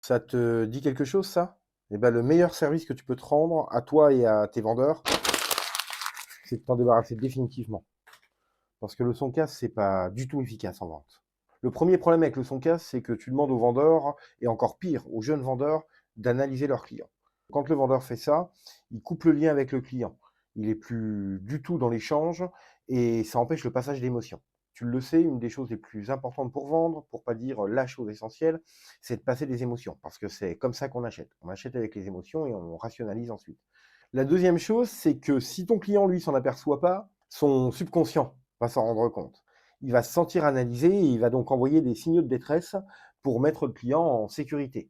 Ça te dit quelque chose, ça? Eh ben, le meilleur service que tu peux te rendre à toi et à tes vendeurs, c'est de t'en débarrasser définitivement. Parce que le son casse, c'est pas du tout efficace en vente. Le premier problème avec le son casse, c'est que tu demandes aux vendeurs, et encore pire, aux jeunes vendeurs, d'analyser leurs clients. Quand le vendeur fait ça, il coupe le lien avec le client. Il est plus du tout dans l'échange et ça empêche le passage d'émotions. Tu le sais, une des choses les plus importantes pour vendre, pour pas dire la chose essentielle, c'est de passer des émotions, parce que c'est comme ça qu'on achète. On achète avec les émotions et on rationalise ensuite. La deuxième chose, c'est que si ton client, lui, s'en aperçoit pas, son subconscient va s'en rendre compte. Il va se sentir analysé et il va donc envoyer des signaux de détresse pour mettre le client en sécurité.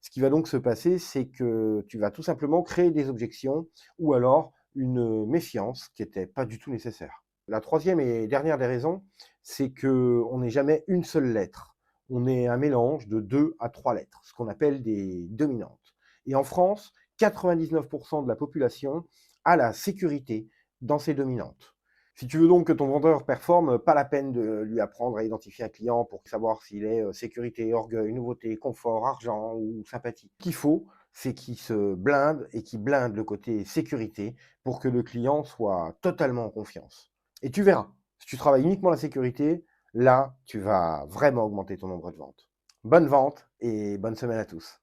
Ce qui va donc se passer, c'est que tu vas tout simplement créer des objections ou alors une méfiance qui n'était pas du tout nécessaire. La troisième et dernière des raisons, c'est qu'on n'est jamais une seule lettre. On est un mélange de 2 à 3 lettres, ce qu'on appelle des dominantes. Et en France, 99% de la population a la sécurité dans ces dominantes. Si tu veux donc que ton vendeur performe, pas la peine de lui apprendre à identifier un client pour savoir s'il est sécurité, orgueil, nouveauté, confort, argent ou sympathie. Ce qu'il faut, c'est qu'il se blinde et qu'il blinde le côté sécurité pour que le client soit totalement en confiance. Et tu verras, si tu travailles uniquement la sécurité, là, tu vas vraiment augmenter ton nombre de ventes. Bonne vente et bonne semaine à tous.